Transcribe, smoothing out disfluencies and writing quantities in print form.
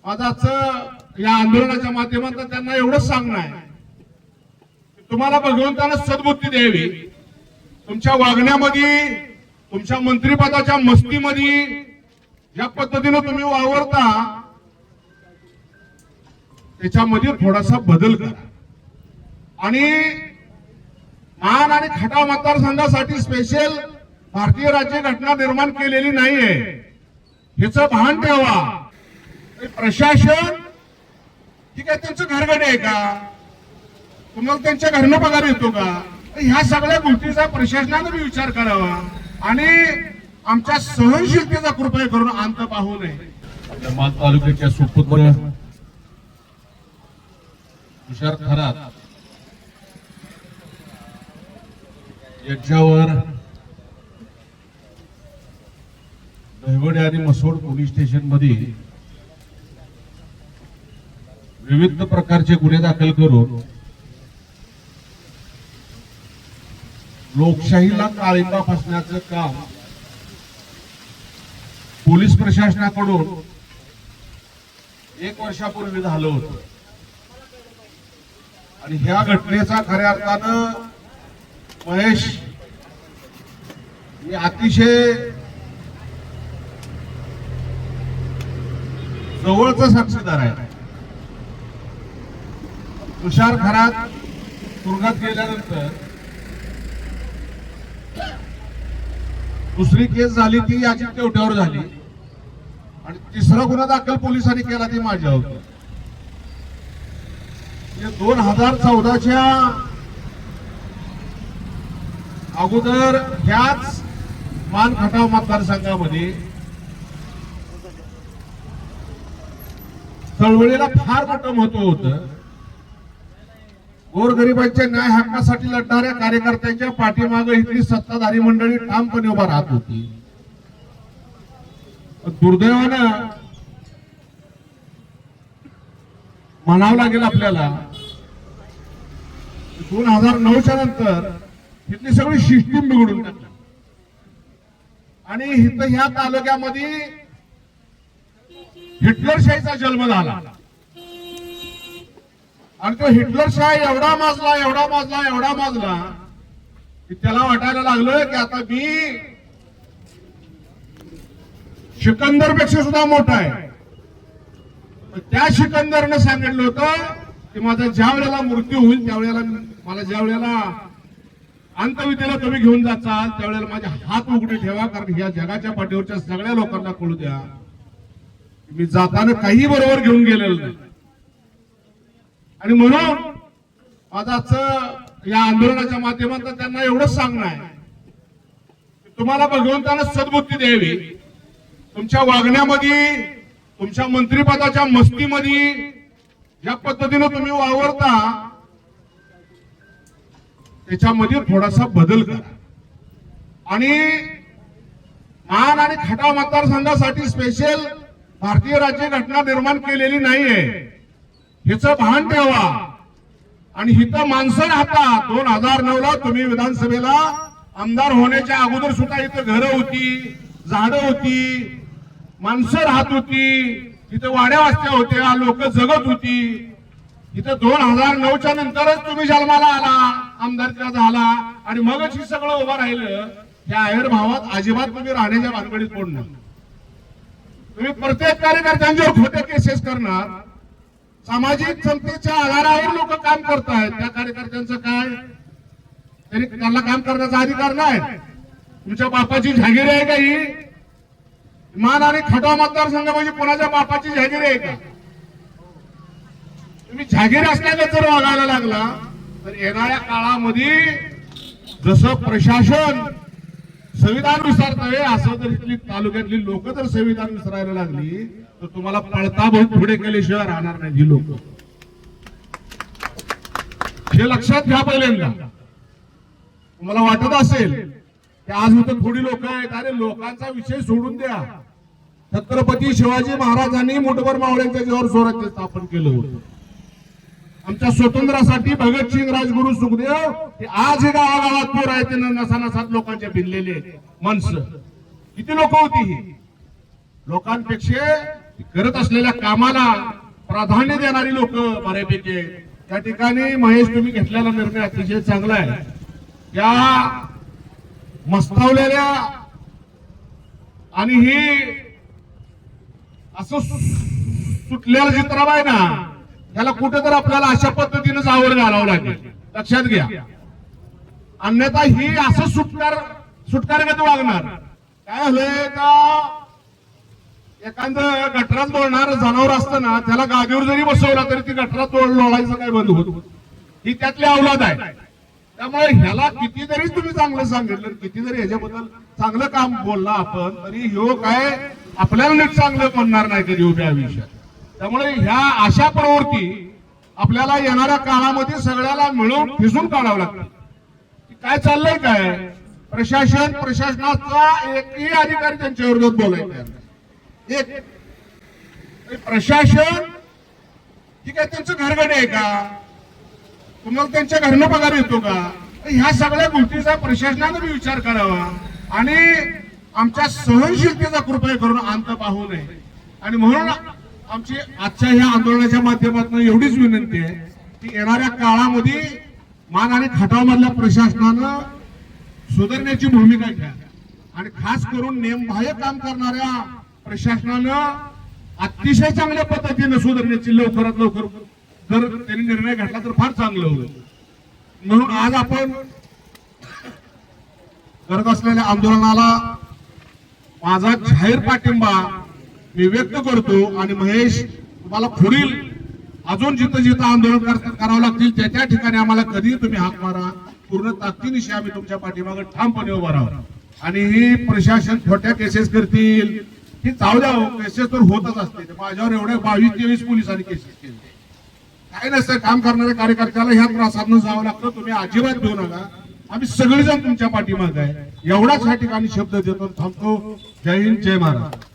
माझं या आंदोलनाच्या माध्यमातून त्यांना एवढंच सांगणं आहे, तुम्हाला भगवंतानं सद्बुद्धी द्यावी. तुमच्या वागण्यामध्ये, तुमच्या मंत्रिपदाच्या मस्तीमध्ये ज्या पद्धतीने तुम्ही वावरता त्याच्यामध्ये थोडासा बदल करा. आणि मान आणि खटाव मतदारसंघासाठी स्पेशल भारतीय राज्यघटना निर्माण केलेली नाहीये, ह्याचं भान ठेवा. प्रशासन ठीक आहे, त्यांचं घरगडे आहे का, तुम्हाला त्यांच्या घरनं पगार येतो का, ह्या सगळ्या गोष्टीचा प्रशासनाने बी विचार करावा आणि आमच्या सहनशीलतेचा कृपया करून अंत पाहू नये. आपल्या माल तालुक्याच्या सुपुत्र तुषार खरात याच्यावर दहिवडे आणि मसोड पोलीस स्टेशन मध्ये विविध प्रकारचे गुन्हे दाखल करून लोकशाहीला काळिमा फासण्याचं काम पोलीस प्रशासनाकडून 1 वर्षापूर्वी झालं होतं. आणि ह्या घटनेचा खऱ्या अर्थानं महेश हे अतिशय जवळचा साक्षीदार आहे. तुषार खरात तुरुंगात गेल्यानंतर दुसरी केस झाली ती याची तेवढ्यावर झाली आणि तिसरा गुन्हा दाखल पोलिसांनी केला ती माझ्यावर. 2014च्या अगोदर ह्याच मान खटाव मतदारसंघामध्ये चळवळीला फार मोठं महत्व होतं. गोरगरिबांच्या न्याय हक्कासाठी लढणाऱ्या कार्यकर्त्यांच्या पाठीमागे इथली सत्ताधारी मंडळी ठामपणे उभा राहत होती. दुर्दैवानं म्हणावं लागेल आपल्याला 2009च्या नंतर इथली सगळी सिस्टीम बिघडून टाकली आणि इथं ह्या तालुक्यामध्ये हिटलरशाहीचा जन्म झाला. आणि तो हिटलरशाही एवढा माजला की त्याला वाटायला लागलं की आता मी सिकंदरपेक्षा सुद्धा मोठा आहे. त्या सिकंदरनं सांगितलं होतं की माझा ज्या वेळेला मृत्यू होईल त्यावेळेला मला ज्या वेळेला अंतविधीला तुम्ही घेऊन जाचाल त्यावेळेला माझे हात उघडे ठेवा, कारण ह्या जगाच्या पाठीवरच्या सगळ्या लोकांना कळू द्या मी जाताना काही बरोबर घेऊन गेलेलं नाही. आणि म्हणून माझं या आंदोलनाच्या माध्यमातून त्यांना एवढंच सांगणं आहे, तुम्हाला भगवंतानं सद्बुद्धी द्यावी. तुमच्या वागण्यामध्ये, तुमच्या मंत्रिपदाच्या मस्तीमध्ये ज्या पद्धतीने तुम्ही वावरता त्याच्यामध्ये थोडासा बदल करा. आणि मान आणि खटाव मतदारसंघासाठी स्पेशल भारतीय राज्यघटना निर्माण केलेली नाहीये, ह्याचं भान ठेवा. आणि हिथं माणसं राहतात. 2009ला तुम्ही विधानसभेला आमदार होण्याच्या अगोदर सुद्धा इथं घरं होती, झाडं होती, माणसं राहत होती, इथं वाड्या वस्त्या होत्या, लोक जगत होती. इथं 2009च्या नंतरच तुम्ही जन्माला आला, आमदारचा झाला आणि मगच ही सगळं उभं राहिलं. त्या आविर्भावात अजिबात तुम्ही राहण्याच्या भानगडीत पडणार. तुम्ही प्रत्येक कार्यकर्त्यांच्यावर खोटे केसेस करणार. सामाजिक समतेच्या आधारावर लोक काम करतायत. त्या कार्यकर्त्यांचं काय, तरी त्यांना काम करण्याचा अधिकार नाही. तुमच्या बापाची जागीर आहे का ही? मान आणि खटाव मतदारसंघ म्हणजे कोणाच्या बापाची जागीर आहे का? तुम्ही जागीर असल्याने जर वागायला लागला तर येणाऱ्या काळामध्ये जसं प्रशासन संविधान विसरतंय असं जर इथली तालुक्यातली लोक जर संविधान विसरायला लागली तर तुम्हाला पळता पुढे केल्याशिवाय राहणार नाही ही लोक. हे लक्षात घ्या. पहिल्यांदा तुम्हाला वाटत असेल की आज इथं थोडी लोक आहेत, अरे लोकांचा विषय सोडून द्या. छत्रपती शिवाजी महाराजांनी मुठभर मावळ्यांच्या जीवावर स्वराज्य स्थापन केलं होतं. आमच्या स्वातंत्र्यासाठी भगतसिंग, राजगुरू, सुखदेव हे आज हे गावागावात पोर आहेत, नसानसात लोकांच्या भिनलेले माणसं. किती लोक होती ही? लोकांपेक्षा करत असलेल्या कामाला प्राधान्य देणारी लोक बऱ्यापैकी आहेत. त्या ठिकाणी महेश तुम्ही घेतलेला निर्णय अतिशय चांगला आहे. या मस्तावलेल्या आणि ही असं सुटलेलं चित्रम आहे ना, त्याला कुठेतरी आपल्याला अशा पद्धतीनं जावं घालावं लागेल, लक्षात घ्या. अन्यथा ही असं सुटकारगत वागणार. काय झालंय का, एखादं गटरात लोळणार जनावर असतं ना, त्याला गादीवर जरी बसवला तरी ती गटरात लोळायचं काय बंद होत. ही त्यातली अवलाद आहे. त्यामुळे ह्याला किती जरी तुम्ही चांगलं सांगितलं, किती जरी ह्याच्याबद्दल चांगलं काम बोलला आपण, तरी ह्यो काय आपल्याला नीट चांगलं म्हणणार नाही कधी उभ्या आयुष्यात. त्यामुळे ह्या अशा प्रवृत्ती आपल्याला येणाऱ्या काळामध्ये सगळ्याला मिळून ठिसून काढावं लागतं. काय चाललंय, काय प्रशासन, प्रशासनाचा एकही अधिकारी त्यांच्या विरोधात बोलायचा एक प्रशासन ठीक आहे, त्यांचं घरगडे आहे का, तुम्हाला त्यांच्या घरनं पगार येतो का, ह्या सगळ्या गोष्टीचा प्रशासनानं बी विचार करावा आणि आमच्या सहनशीलतेचा कृपया करून अंत पाहू नये. आणि म्हणून आमची आजच्या ह्या आंदोलनाच्या माध्यमातून एवढीच विनंती आहे की येणाऱ्या काळामध्ये मान आणि खटाव मधल्या प्रशासनानं सुधारण्याची भूमिका घ्या आणि खास करून नियमबाह्य काम करणाऱ्या प्रशासनानं अतिशय चांगल्या पद्धतीनं सुधारण्याची लवकरात लवकर जर त्यांनी निर्णय घेतला तर फार चांगलं होईल. म्हणून आज आपण करत असलेल्या आंदोलनाला माझा जाहीर पाठिंबा मी व्यक्त करतो. आणि महेश, तुम्हाला पुढील अजून जिथं जिथं आंदोलन करावं लागतील त्या ठिकाणी आम्हाला कधी तुम्ही हाक मारा, पूर्ण ताकदीनिशी आम्ही तुमच्या पाठीमागे ठामपणे उभा राहू. आणि ही प्रशासन खोट्या केसेस करतील, ही जाऊ द्या, केसेस तर होतच असते. माझ्यावर एवढ्या 22-23 पोलिसांनी केसेस केले. काय नसतं, काम करणाऱ्या कार्यकर्त्याला ह्या त्रासातून जावं लागतं. तुम्ही अजिबात घेऊ नका, आम्ही सगळेजण तुमच्या पाठीमागे आहे. एवढाच या ठिकाणी शब्द देतो, थांबतो. जय हिंद, जय महाराष्ट्र.